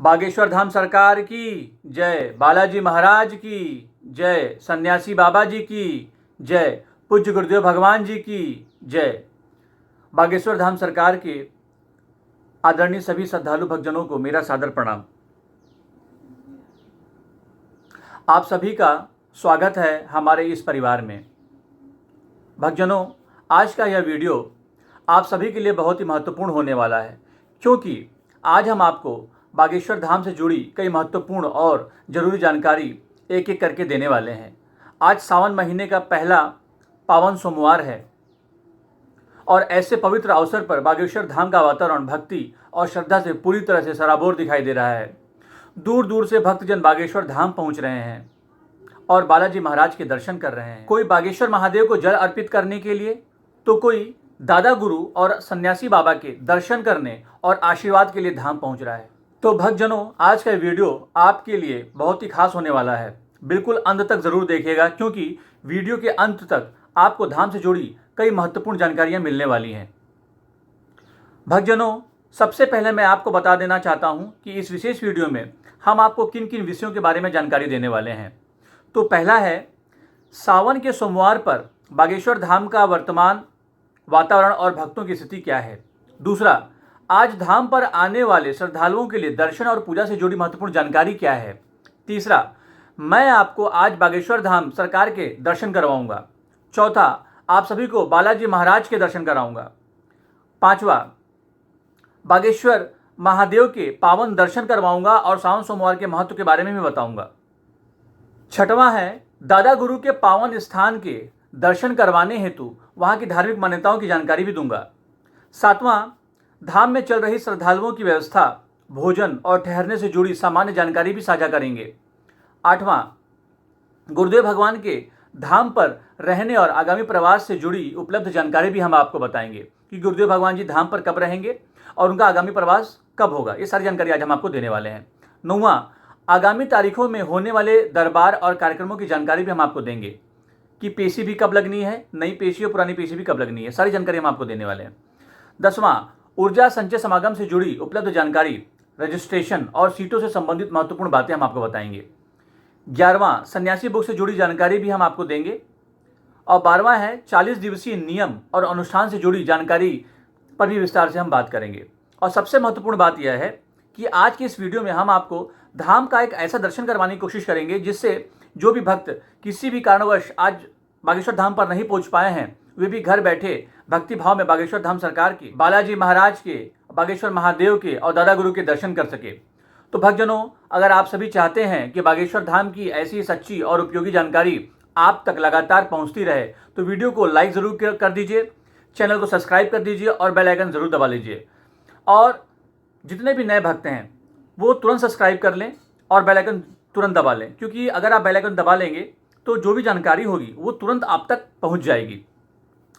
बागेश्वर धाम सरकार की जय, बालाजी महाराज की जय, सन्यासी बाबा जी की जय, पूज्य गुरुदेव भगवान जी की जय। बागेश्वर धाम सरकार के आदरणीय सभी श्रद्धालु भक्तजनों को मेरा सादर प्रणाम। आप सभी का स्वागत है हमारे इस परिवार में। भक्तजनों, आज का यह वीडियो आप सभी के लिए बहुत ही महत्वपूर्ण होने वाला है, क्योंकि आज हम आपको बागेश्वर धाम से जुड़ी कई महत्वपूर्ण और ज़रूरी जानकारी एक एक करके देने वाले हैं। आज सावन महीने का पहला पावन सोमवार है और ऐसे पवित्र अवसर पर बागेश्वर धाम का वातावरण भक्ति और श्रद्धा से पूरी तरह से सराबोर दिखाई दे रहा है। दूर दूर से भक्तजन बागेश्वर धाम पहुंच रहे हैं और बालाजी महाराज के दर्शन कर रहे हैं। कोई बागेश्वर महादेव को जल अर्पित करने के लिए, तो कोई दादा गुरु और सन्यासी बाबा के दर्शन करने और आशीर्वाद के लिए धाम पहुंच रहा है। तो भक्तजनों, आज का वीडियो आपके लिए बहुत ही खास होने वाला है। बिल्कुल अंत तक जरूर देखिएगा, क्योंकि वीडियो के अंत तक आपको धाम से जुड़ी कई महत्वपूर्ण जानकारियां मिलने वाली हैं। भक्तजनों, सबसे पहले मैं आपको बता देना चाहता हूं कि इस विशेष वीडियो में हम आपको किन किन विषयों के बारे में जानकारी देने वाले हैं। तो पहला है, सावन के सोमवार पर बागेश्वर धाम का वर्तमान वातावरण और भक्तों की स्थिति क्या है। दूसरा, आज धाम पर आने वाले श्रद्धालुओं के लिए दर्शन और पूजा से जुड़ी महत्वपूर्ण जानकारी क्या है। तीसरा, मैं आपको आज बागेश्वर धाम सरकार के दर्शन करवाऊंगा। चौथा, आप सभी को बालाजी महाराज के दर्शन कराऊंगा। पांचवा, बागेश्वर महादेव के पावन दर्शन करवाऊंगा और सावन सोमवार के महत्व के बारे में भी बताऊंगा। छठवां है, दादा गुरु के पावन स्थान के दर्शन करवाने हेतु वहां की धार्मिक मान्यताओं की जानकारी भी दूंगा। सातवां, धाम में चल रही श्रद्धालुओं की व्यवस्था, भोजन और ठहरने से जुड़ी सामान्य जानकारी भी साझा करेंगे। आठवां, गुरुदेव भगवान के धाम पर रहने और आगामी प्रवास से जुड़ी उपलब्ध जानकारी भी हम आपको बताएंगे कि गुरुदेव भगवान जी धाम पर कब रहेंगे और उनका आगामी प्रवास कब होगा। ये सारी जानकारी आज हम आपको देने वाले हैं। नौवां, आगामी तारीखों में होने वाले दरबार और कार्यक्रमों की जानकारी भी हम आपको देंगे कि पेशी भी कब लगनी है, नई पेशी और पुरानी पेशी भी कब लगनी है। सारी जानकारी हम आपको देने वाले हैं। 10वां, ऊर्जा संचय समागम से जुड़ी उपलब्ध जानकारी, रजिस्ट्रेशन और सीटों से संबंधित महत्वपूर्ण बातें हम आपको बताएंगे। 11वां, सन्यासी बुक से जुड़ी जानकारी भी हम आपको देंगे। और 12वां है, 40 दिवसीय नियम और अनुष्ठान से जुड़ी जानकारी पर भी विस्तार से हम बात करेंगे। और सबसे महत्वपूर्ण बात यह है कि आज की इस वीडियो में हम आपको धाम का एक ऐसा दर्शन करवाने की कोशिश करेंगे जिससे जो भी भक्त किसी भी कारणवश आज बागेश्वर धाम पर नहीं पहुंच पाए हैं, वे भी घर बैठे भक्ति भाव में बागेश्वर धाम सरकार के, बालाजी महाराज के, बागेश्वर महादेव के और दादा गुरु के दर्शन कर सके। तो भक्तजनों, अगर आप सभी चाहते हैं कि बागेश्वर धाम की ऐसी सच्ची और उपयोगी जानकारी आप तक लगातार पहुंचती रहे, तो वीडियो को लाइक जरूर कर दीजिए, चैनल को सब्सक्राइब कर दीजिए और बेल आइकन जरूर दबा लीजिए। और जितने भी नए भक्त हैं वो तुरंत सब्सक्राइब कर लें और बेल आइकन तुरंत दबा लें, क्योंकि अगर आप बेल आइकन दबा लेंगे तो जो भी जानकारी होगी वो तुरंत आप तक पहुंच जाएगी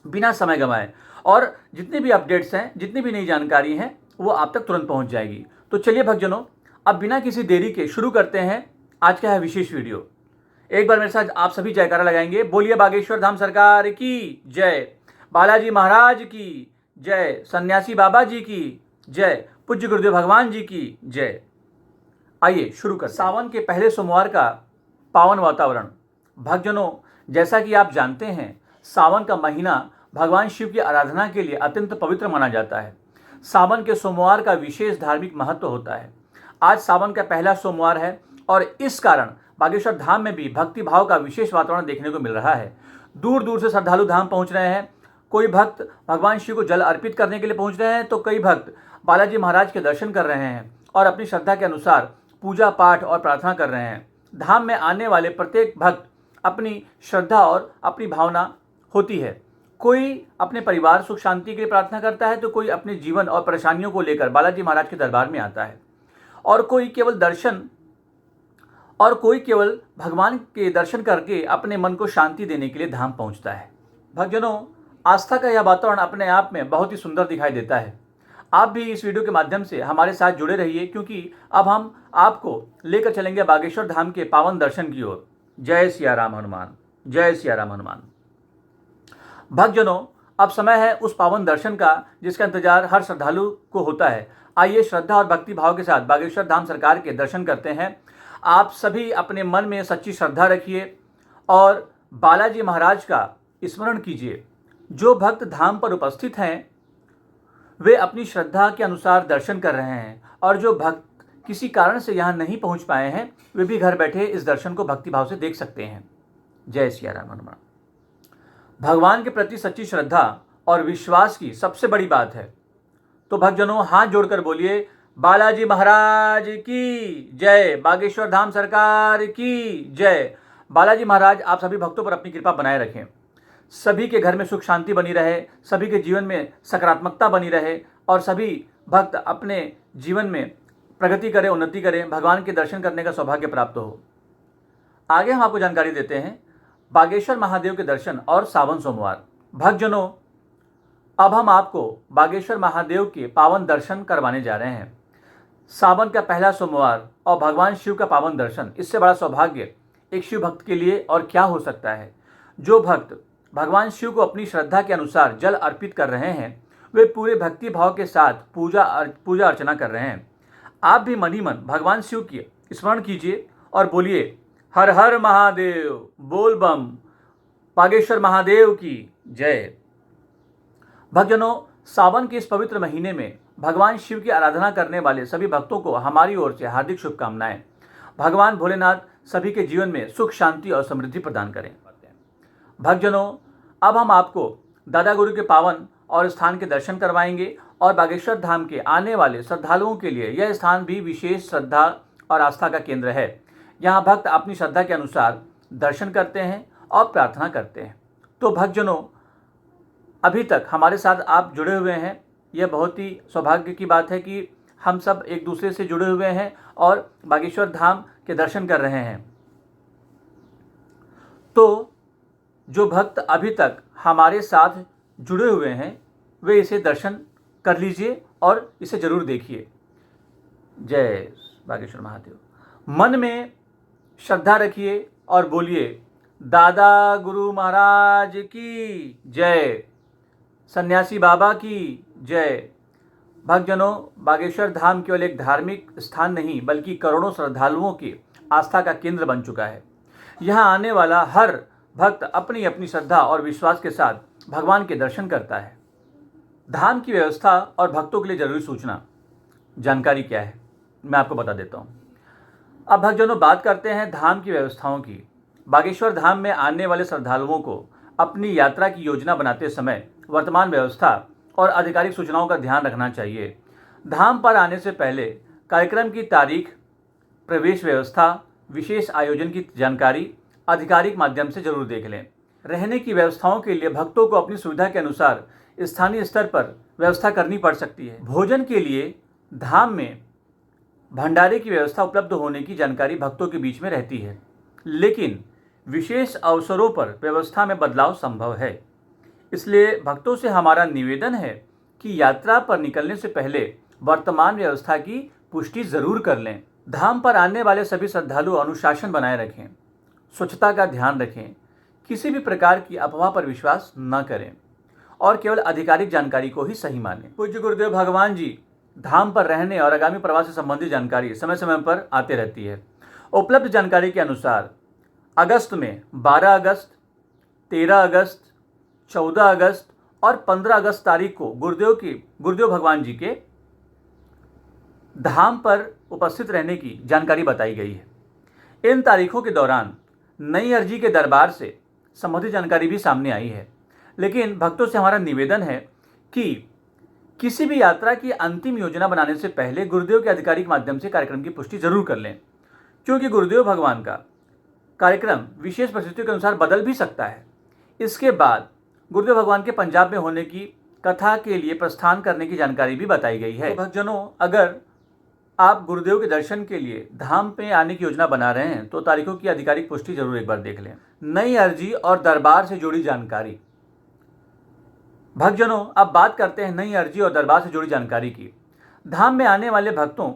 बिना समय गंवाए, और जितनी भी अपडेट्स हैं, जितनी भी नई जानकारी हैं, वो आप तक तुरंत पहुंच जाएगी। तो चलिए भक्तजनों, अब बिना किसी देरी के शुरू करते हैं आज का है विशेष वीडियो। एक बार मेरे साथ आप सभी जयकारा लगाएंगे। बोलिए बागेश्वर धाम सरकार की जय, बालाजी महाराज की जय, सन्यासी बाबा जी की जय, पूज्य गुरुदेव भगवान जी की जय। आइए शुरू कर। सावन के पहले सोमवार का पावन वातावरण। भक्तजनों, जैसा कि आप जानते हैं, सावन का महीना भगवान शिव की आराधना के लिए अत्यंत पवित्र माना जाता है। सावन के सोमवार का विशेष धार्मिक महत्व होता है। आज सावन का पहला सोमवार है और इस कारण बागेश्वर धाम में भी भक्ति भाव का विशेष वातावरण देखने को मिल रहा है। दूर दूर से श्रद्धालु धाम पहुंच रहे हैं। कोई भक्त भगवान शिव को जल अर्पित करने के लिए पहुंच रहे हैं, तो कई भक्त बालाजी महाराज के दर्शन कर रहे हैं और अपनी श्रद्धा के अनुसार पूजा पाठ और प्रार्थना कर रहे हैं। धाम में आने वाले प्रत्येक भक्त अपनी श्रद्धा और अपनी भावना होती है। कोई अपने परिवार सुख शांति के लिए प्रार्थना करता है, तो कोई अपने जीवन और परेशानियों को लेकर बालाजी महाराज के दरबार में आता है, और कोई केवल भगवान के दर्शन करके अपने मन को शांति देने के लिए धाम पहुंचता है। भक्तजनों, आस्था का यह वातावरण अपने आप में बहुत ही सुंदर दिखाई देता है। आप भी इस वीडियो के माध्यम से हमारे साथ जुड़े रहिए, क्योंकि अब हम आपको लेकर चलेंगे बागेश्वर धाम के पावन दर्शन की ओर। जय सिया राम हनुमान, जय सिया राम हनुमान। भक्तजनों, अब समय है उस पावन दर्शन का जिसका इंतजार हर श्रद्धालु को होता है। आइए श्रद्धा और भक्ति भाव के साथ बागेश्वर धाम सरकार के दर्शन करते हैं। आप सभी अपने मन में सच्ची श्रद्धा रखिए और बालाजी महाराज का स्मरण कीजिए। जो भक्त धाम पर उपस्थित हैं वे अपनी श्रद्धा के अनुसार दर्शन कर रहे हैं, और जो भक्त किसी कारण से यहाँ नहीं पहुँच पाए हैं वे भी घर बैठे इस दर्शन को भक्तिभाव से देख सकते हैं। जय सिया राम। हनुमान। भगवान के प्रति सच्ची श्रद्धा और विश्वास की सबसे बड़ी बात है। तो भक्तजनों, हाथ जोड़कर बोलिए बालाजी महाराज की जय, बागेश्वर धाम सरकार की जय। बालाजी महाराज आप सभी भक्तों पर अपनी कृपा बनाए रखें, सभी के घर में सुख शांति बनी रहे, सभी के जीवन में सकारात्मकता बनी रहे और सभी भक्त अपने जीवन में प्रगति करें, उन्नति करें, भगवान के दर्शन करने का सौभाग्य प्राप्त हो। आगे हम आपको जानकारी देते हैं बागेश्वर महादेव के दर्शन और सावन सोमवार। भक्तजनों, अब हम आपको बागेश्वर महादेव के पावन दर्शन करवाने जा रहे हैं। सावन का पहला सोमवार और भगवान शिव का पावन दर्शन, इससे बड़ा सौभाग्य एक शिव भक्त के लिए और क्या हो सकता है। जो भक्त भगवान शिव को अपनी श्रद्धा के अनुसार जल अर्पित कर रहे हैं वे पूरे भक्ति भाव के साथ पूजा अर्चना कर रहे हैं। आप भी मन ही मन भगवान शिव की स्मरण कीजिए और बोलिए हर हर महादेव, बोल बम, बागेश्वर महादेव की जय। भक्तजनों, सावन के इस पवित्र महीने में भगवान शिव की आराधना करने वाले सभी भक्तों को हमारी ओर से हार्दिक शुभकामनाएं। भगवान भोलेनाथ सभी के जीवन में सुख शांति और समृद्धि प्रदान करें। भक्तजनों, अब हम आपको दादा गुरु के पावन और स्थान के दर्शन करवाएंगे और बागेश्वर धाम के आने वाले श्रद्धालुओं के लिए यह स्थान भी विशेष श्रद्धा और आस्था का केंद्र है। यहाँ भक्त अपनी श्रद्धा के अनुसार दर्शन करते हैं और प्रार्थना करते हैं। तो भक्तजनों, अभी तक हमारे साथ आप जुड़े हुए हैं, यह बहुत ही सौभाग्य की बात है कि हम सब एक दूसरे से जुड़े हुए हैं और बागेश्वर धाम के दर्शन कर रहे हैं। तो जो भक्त अभी तक हमारे साथ जुड़े हुए हैं वे इसे दर्शन कर लीजिए और इसे जरूर देखिए। जय बागेश्वर महादेव। मन में श्रद्धा रखिए और बोलिए दादा गुरु महाराज की जय, सन्यासी बाबा की जय। भक्तजनों, बागेश्वर धाम केवल एक धार्मिक स्थान नहीं बल्कि करोड़ों श्रद्धालुओं की आस्था का केंद्र बन चुका है। यहाँ आने वाला हर भक्त अपनी अपनी श्रद्धा और विश्वास के साथ भगवान के दर्शन करता है। धाम की व्यवस्था और भक्तों के लिए जरूरी सूचना जानकारी क्या है मैं आपको बता देता हूँ। अब भक्तजनों, बात करते हैं धाम की व्यवस्थाओं की। बागेश्वर धाम में आने वाले श्रद्धालुओं को अपनी यात्रा की योजना बनाते समय वर्तमान व्यवस्था और आधिकारिक सूचनाओं का ध्यान रखना चाहिए। धाम पर आने से पहले कार्यक्रम की तारीख, प्रवेश व्यवस्था, विशेष आयोजन की जानकारी आधिकारिक माध्यम से जरूर देख लें। रहने की व्यवस्थाओं के लिए भक्तों को अपनी सुविधा के अनुसार स्थानीय स्तर पर व्यवस्था करनी पड़ सकती है। भोजन के लिए धाम में भंडारे की व्यवस्था उपलब्ध होने की जानकारी भक्तों के बीच में रहती है, लेकिन विशेष अवसरों पर व्यवस्था में बदलाव संभव है। इसलिए भक्तों से हमारा निवेदन है कि यात्रा पर निकलने से पहले वर्तमान व्यवस्था की पुष्टि जरूर कर लें। धाम पर आने वाले सभी श्रद्धालु अनुशासन बनाए रखें, स्वच्छता का ध्यान रखें, किसी भी प्रकार की अफवाह पर विश्वास न करें और केवल आधिकारिक जानकारी को ही सही मानें। पूज्य गुरुदेव भगवान जी धाम पर रहने और आगामी प्रवास से संबंधित जानकारी समय समय पर आते रहती है। उपलब्ध जानकारी के अनुसार अगस्त में 12 अगस्त, 13 अगस्त, 14 अगस्त और 15 अगस्त तारीख को गुरुदेव भगवान जी के धाम पर उपस्थित रहने की जानकारी बताई गई है। इन तारीखों के दौरान नई अर्जी के दरबार से संबंधित जानकारी भी सामने आई है, लेकिन भक्तों से हमारा निवेदन है कि किसी भी यात्रा की अंतिम योजना बनाने से पहले गुरुदेव के आधिकारिक माध्यम से कार्यक्रम की पुष्टि जरूर कर लें, क्योंकि गुरुदेव भगवान का कार्यक्रम विशेष परिस्थितियों के अनुसार बदल भी सकता है। इसके बाद गुरुदेव भगवान के पंजाब में होने की कथा के लिए प्रस्थान करने की जानकारी भी बताई गई है। तो भक्तजनों, अगर आप गुरुदेव के दर्शन के लिए धाम पे आने की योजना बना रहे हैं तो तारीखों की आधिकारिक पुष्टि जरूर एक बार देख लें। नई अर्जी और दरबार से जुड़ी जानकारी। भक्तजनों, अब बात करते हैं नई अर्जी और दरबार से जुड़ी जानकारी की। धाम में आने वाले भक्तों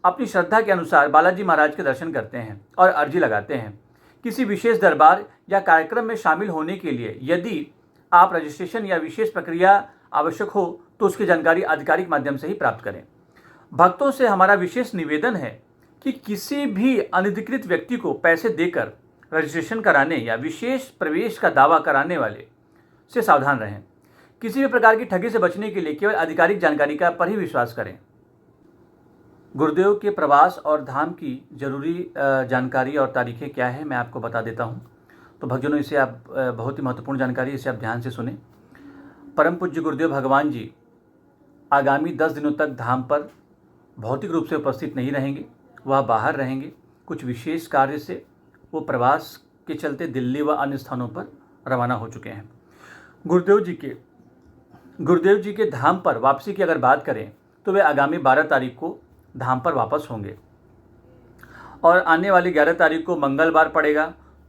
अपनी श्रद्धा के अनुसार बालाजी महाराज के दर्शन करते हैं और अर्जी लगाते हैं। किसी विशेष दरबार या कार्यक्रम में शामिल होने के लिए यदि आप रजिस्ट्रेशन या विशेष प्रक्रिया आवश्यक हो तो उसकी जानकारी आधिकारिक माध्यम से ही प्राप्त करें। भक्तों से हमारा विशेष निवेदन है कि किसी भी अनधिकृत व्यक्ति को पैसे देकर रजिस्ट्रेशन कराने या विशेष प्रवेश का दावा कराने वाले से सावधान रहें। किसी भी प्रकार की ठगी से बचने के लिए केवल आधिकारिक जानकारी का पर ही विश्वास करें। गुरुदेव के प्रवास और धाम की जरूरी जानकारी और तारीखें क्या है, मैं आपको बता देता हूँ। तो भक्तजनों, इसे आप बहुत ही महत्वपूर्ण जानकारी, इसे आप ध्यान से सुने। परम पूज्य गुरुदेव भगवान जी आगामी 10 दिनों तक धाम पर भौतिक रूप से उपस्थित नहीं रहेंगे, वह बाहर रहेंगे। कुछ विशेष कार्य से वो प्रवास के चलते दिल्ली व अन्य स्थानों पर रवाना हो चुके हैं। गुरुदेव जी के धाम पर वापसी की अगर बात करें तो वे आगामी 12 तारीख को धाम पर वापस होंगे और आने वाली 11 तारीख को मंगलवार पड़ेगा,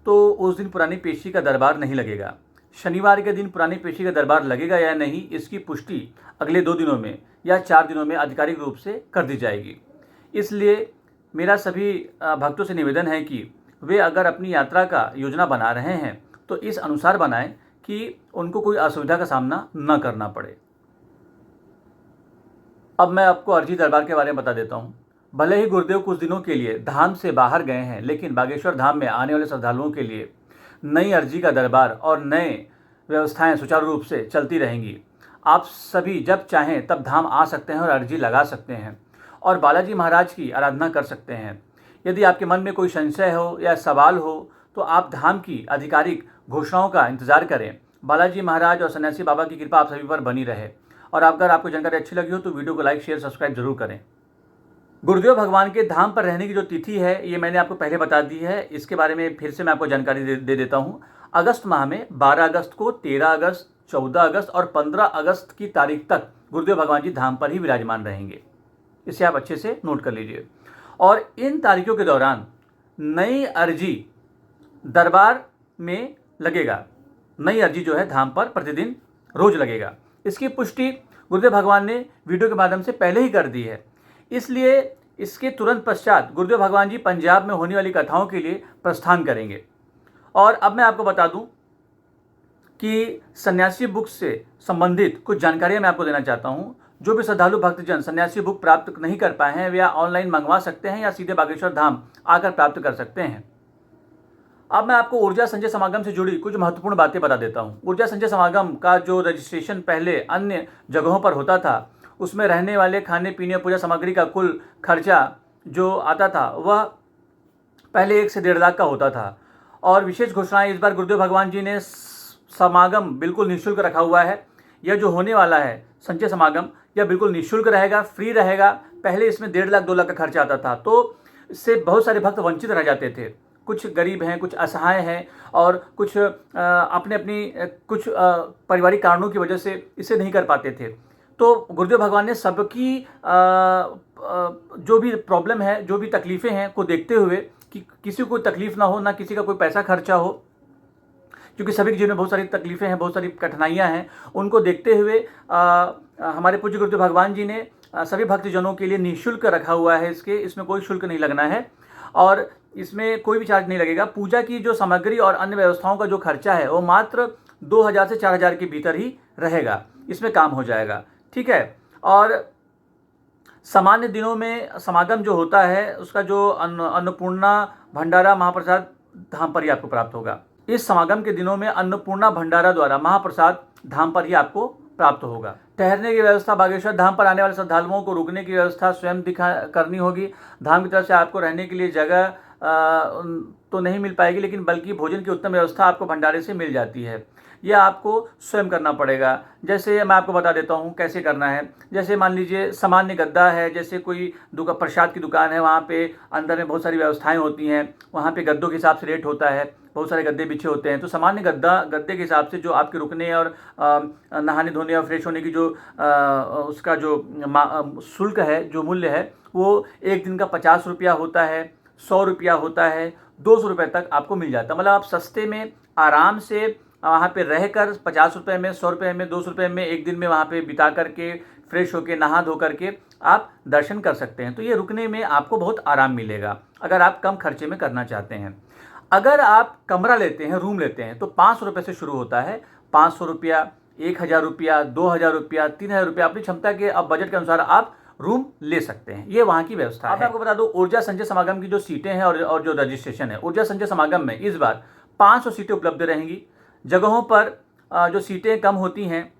तो उस दिन पुरानी पेशी का दरबार नहीं लगेगा। शनिवार के दिन पुरानी पेशी का दरबार लगेगा या नहीं, इसकी पुष्टि अगले 2 दिनों में या 4 दिनों में आधिकारिक रूप से कर दी जाएगी। इसलिए मेरा सभी भक्तों से निवेदन है कि वे अगर अपनी यात्रा का योजना बना रहे हैं तो इस अनुसार बनाएं कि उनको कोई असुविधा का सामना न करना पड़े। अब मैं आपको अर्जी दरबार के बारे में बता देता हूँ। भले ही गुरुदेव कुछ दिनों के लिए धाम से बाहर गए हैं, लेकिन बागेश्वर धाम में आने वाले श्रद्धालुओं के लिए नई अर्जी का दरबार और नए व्यवस्थाएं सुचारू रूप से चलती रहेंगी। आप सभी जब चाहें तब धाम आ सकते हैं और अर्जी लगा सकते हैं और बालाजी महाराज की आराधना कर सकते हैं। यदि आपके मन में कोई संशय हो या सवाल हो तो आप धाम की आधिकारिक घोषणाओं का इंतजार करें। बालाजी महाराज और सन्यासी बाबा की कृपा आप सभी पर बनी रहे। और अगर आपको जानकारी अच्छी लगी हो तो वीडियो को लाइक, शेयर, सब्सक्राइब जरूर करें। गुरुदेव भगवान के धाम पर रहने की जो तिथि है ये मैंने आपको पहले बता दी है। इसके बारे में फिर से मैं आपको जानकारी दे देता हूँ। अगस्त माह में 12 अगस्त को, 13 अगस्त, 14 अगस्त और 15 अगस्त की तारीख तक गुरुदेव भगवान जी धाम पर ही विराजमान रहेंगे। इसे आप अच्छे से नोट कर लीजिए। और इन तारीखों के दौरान नई अर्जी दरबार में लगेगा। नई अर्जी जो है धाम पर प्रतिदिन रोज लगेगा। इसकी पुष्टि गुरुदेव भगवान ने वीडियो के माध्यम से पहले ही कर दी है। इसलिए इसके तुरंत पश्चात गुरुदेव भगवान जी पंजाब में होने वाली कथाओं के लिए प्रस्थान करेंगे। और अब मैं आपको बता दूं कि सन्यासी बुक से संबंधित कुछ जानकारियां मैं आपको देना चाहता हूं। जो भी श्रद्धालु भक्तजन सन्यासी बुक प्राप्त नहीं कर पाए हैं वे ऑनलाइन मंगवा सकते हैं या सीधे बागेश्वर धाम आकर प्राप्त कर सकते हैं। अब मैं आपको ऊर्जा संचय समागम से जुड़ी कुछ महत्वपूर्ण बातें बता देता हूं। ऊर्जा संचय समागम का जो रजिस्ट्रेशन पहले अन्य जगहों पर होता था, उसमें रहने वाले खाने पीने पूजा सामग्री का कुल खर्चा जो आता था वह पहले 1 से 1.5 लाख का होता था। और विशेष घोषणाएं इस बार गुरुदेव भगवान जी ने समागम बिल्कुल निःशुल्क रखा हुआ है। यह जो होने वाला है संचय समागम, यह बिल्कुल निःशुल्क रहेगा, फ्री रहेगा। पहले इसमें 1.5 लाख 2 लाख का खर्चा आता था, तो इससे बहुत सारे भक्त वंचित रह जाते थे। कुछ गरीब हैं, कुछ असहाय हैं और कुछ अपनी कुछ पारिवारिक कारणों की वजह से इसे नहीं कर पाते थे। तो गुरुदेव भगवान ने सबकी जो भी प्रॉब्लम है, जो भी तकलीफ़ें हैं को देखते हुए कि किसी को कोई तकलीफ़ ना हो, ना किसी का कोई पैसा खर्चा हो, क्योंकि सभी के जीवन में बहुत सारी तकलीफ़ें हैं, बहुत सारी कठिनाइयाँ हैं। उनको देखते हुए हमारे पूज्य गुरुदेव भगवान जी ने सभी भक्तजनों के लिए निःशुल्क रखा हुआ है। इसमें कोई शुल्क नहीं लगना है और इसमें कोई भी चार्ज नहीं लगेगा। पूजा की जो सामग्री और अन्य व्यवस्थाओं का जो खर्चा है वो मात्र 2000 से 4000 के भीतर ही रहेगा। इसमें काम हो जाएगा, ठीक है। और सामान्य दिनों में समागम जो होता है उसका जो अन्नपूर्णा भंडारा महाप्रसाद धाम पर ही आपको प्राप्त होगा। इस समागम के दिनों में अन्नपूर्णा भंडारा द्वारा महाप्रसाद धाम पर ही आपको प्राप्त होगा। ठहरने की व्यवस्था बागेश्वर धाम पर आने वाले श्रद्धालुओं को रुकने की व्यवस्था स्वयं करनी होगी। धाम की तरफ से आपको रहने के लिए जगह तो नहीं मिल पाएगी, लेकिन बल्कि भोजन की उत्तम व्यवस्था आपको भंडारे से मिल जाती है। यह आपको स्वयं करना पड़ेगा। जैसे मैं आपको बता देता हूँ कैसे करना है। जैसे मान लीजिए सामान्य गद्दा है, जैसे कोई प्रसाद की दुकान है, वहाँ पे अंदर में बहुत सारी व्यवस्थाएं होती हैं। वहाँ पे गद्दों के हिसाब से रेट होता है, बहुत सारे गद्दे बिछे होते हैं। तो सामान्य गद्दे के हिसाब से जो आपके रुकने और नहाने धोने और फ्रेश होने की जो उसका जो शुल्क है, जो मूल्य है, वो एक दिन का 50 रुपया होता है, 100 रुपया होता है, 200 रुपये तक आपको मिल जाता है। मतलब आप सस्ते में आराम से वहाँ पे रहकर 50 रुपये में, 100 रुपये में, 200 रुपये में एक दिन में वहाँ पे बिता करके फ्रेश होके नहा धो करके आप दर्शन कर सकते हैं। तो ये रुकने में आपको बहुत आराम मिलेगा अगर आप कम खर्चे में करना चाहते हैं। अगर आप कमरा लेते हैं, रूम लेते हैं, तो 500 रुपये से शुरू होता है। 500 रुपया, 1000 रुपया, 2000 रुपया, 3000 रुपया, अपनी क्षमता के अब बजट के अनुसार आप रूम ले सकते हैं। ये वहाँ की व्यवस्था है। मैं आपको बता दूं, ऊर्जा संचय समागम की जो सीटें हैं और जो रजिस्ट्रेशन है, ऊर्जा संचय समागम में इस बार 500 सीटें उपलब्ध रहेंगी। जगहों पर जो सीटें कम होती हैं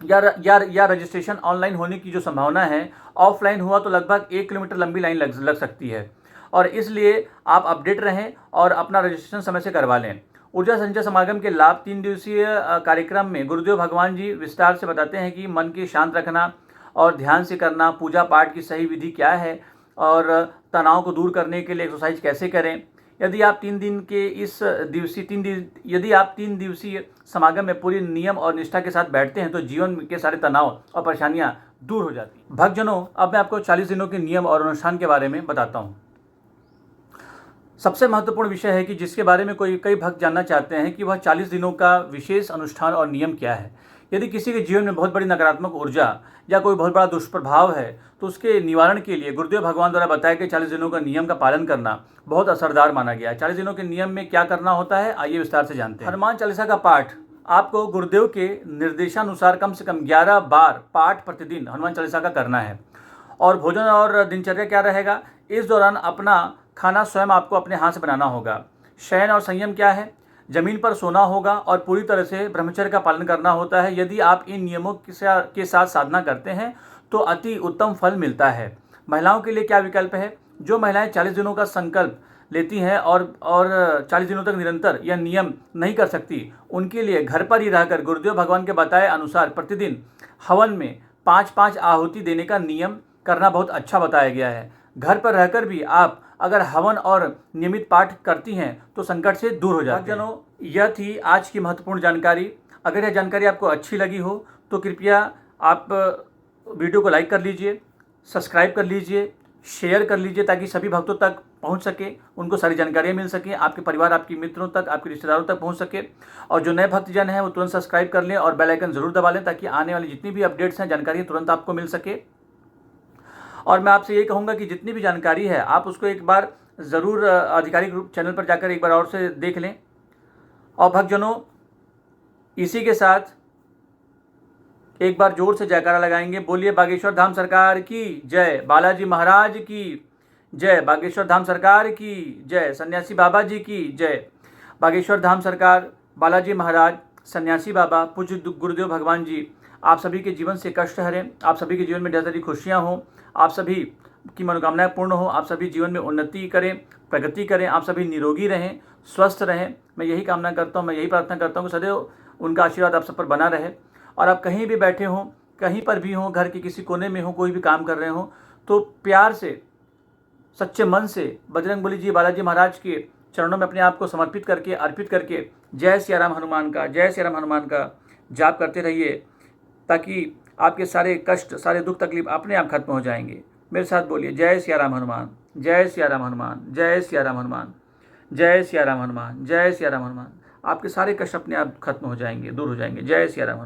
या रजिस्ट्रेशन ऑनलाइन होने की जो संभावना है, ऑफलाइन हुआ तो लगभग 1 किलोमीटर लंबी लाइन लग सकती है, और इसलिए आप अपडेट रहें और अपना रजिस्ट्रेशन समय से करवा लें। ऊर्जा संचय समागम के लाभ 3 दिवसीय कार्यक्रम में गुरुदेव भगवान जी विस्तार से बताते हैं कि मन के शांत रखना और ध्यान से करना, पूजा पाठ की सही विधि क्या है और तनाव को दूर करने के लिए एक्सरसाइज कैसे करें। यदि आप 3 दिवसीय समागम में पूरी नियम और निष्ठा के साथ बैठते हैं तो जीवन के सारे तनाव और परेशानियां दूर हो जाती हैं। भक्तजनों, अब मैं आपको 40 दिनों के नियम और अनुष्ठान के बारे में बताता हूं। सबसे महत्वपूर्ण विषय है कि जिसके बारे में कई भक्त जानना चाहते हैं कि वह 40 दिनों का विशेष अनुष्ठान और नियम क्या है। यदि किसी के जीवन में बहुत बड़ी नकारात्मक ऊर्जा या कोई बहुत बड़ा दुष्प्रभाव है तो उसके निवारण के लिए गुरुदेव भगवान द्वारा बताया कि 40 दिनों का नियम का पालन करना बहुत असरदार माना गया है। 40 दिनों के नियम में क्या करना होता है, आइए विस्तार से जानते हैं। हनुमान चालीसा का पाठ आपको गुरुदेव के निर्देशानुसार कम से कम 11 बार पाठ प्रतिदिन हनुमान चालीसा का करना है। और भोजन और दिनचर्या क्या रहेगा, इस दौरान अपना खाना स्वयं आपको अपने हाथ से बनाना होगा। शयन और संयम क्या है, जमीन पर सोना होगा और पूरी तरह से ब्रह्मचर्य का पालन करना होता है। यदि आप इन नियमों के साथ साधना करते हैं तो अति उत्तम फल मिलता है। महिलाओं के लिए क्या विकल्प है, जो महिलाएं 40 दिनों का संकल्प लेती हैं और 40 दिनों तक निरंतर यह नियम नहीं कर सकती, उनके लिए घर पर ही रहकर गुरुदेव भगवान के बताए अनुसार प्रतिदिन हवन में 5-5 आहुति देने का नियम करना बहुत अच्छा बताया गया है। घर पर रहकर भी आप अगर हवन और नियमित पाठ करती हैं तो संकट से दूर हो जाते हैं। जनों, यह थी आज की महत्वपूर्ण जानकारी। अगर यह जानकारी आपको अच्छी लगी हो तो कृपया आप वीडियो को लाइक कर लीजिए, सब्सक्राइब कर लीजिए, शेयर कर लीजिए ताकि सभी भक्तों तक पहुंच सके, उनको सारी जानकारियां मिल सकें, आपके परिवार, आपके मित्रों तक, आपके रिश्तेदारों तक पहुंच सके। और जो नए भक्तजन हैं वो तुरंत सब्सक्राइब कर लें और बेल आइकन जरूर दबा लें ताकि आने वाली जितनी भी अपडेट्स हैं, जानकारियाँ तुरंत आपको मिल सके। और मैं आपसे ये कहूँगा कि जितनी भी जानकारी है आप उसको एक बार ज़रूर आधिकारिक रूप चैनल पर जाकर एक बार और से देख लें। और भक्तजनों, इसी के साथ एक बार जोर से जयकारा लगाएंगे। बोलिए बागेश्वर धाम सरकार की जय, बालाजी महाराज की जय, बागेश्वर धाम सरकार की जय, सन्यासी बाबा जी की जय। बागेश्वर धाम सरकार, बालाजी महाराज, सन्यासी बाबा, पूज्य गुरुदेव भगवान जी आप सभी के जीवन से कष्ट हरें, आप सभी के जीवन में ढेर सारी खुशियाँ हों, आप सभी की मनोकामनाएं पूर्ण हो, आप सभी जीवन में उन्नति करें, प्रगति करें, आप सभी निरोगी रहें, स्वस्थ रहें। मैं यही कामना करता हूँ, मैं यही प्रार्थना करता हूँ कि सदैव उनका आशीर्वाद आप सब पर बना रहे। और आप कहीं भी बैठे हों, कहीं पर भी हों, घर के किसी कोने में हों, कोई भी काम कर रहे हों, तो प्यार से, सच्चे मन से बजरंगबली जी, बालाजी महाराज के चरणों में अपने आप को समर्पित करके, अर्पित करके जय सिया राम हनुमान का, जय सिया राम हनुमान का जाप करते रहिए ताकि आपके सारे कष्ट, सारे दुख तकलीफ अपने आप खत्म हो जाएंगे। मेरे साथ बोलिए जय सिया राम हनुमान, जय सिया राम हनुमान, जय सिया राम हनुमान, जय सिया राम हनुमान, जय सिया राम हनुमान। आपके सारे कष्ट अपने आप खत्म हो जाएंगे, दूर हो जाएंगे। जय सिया राम हनुमान।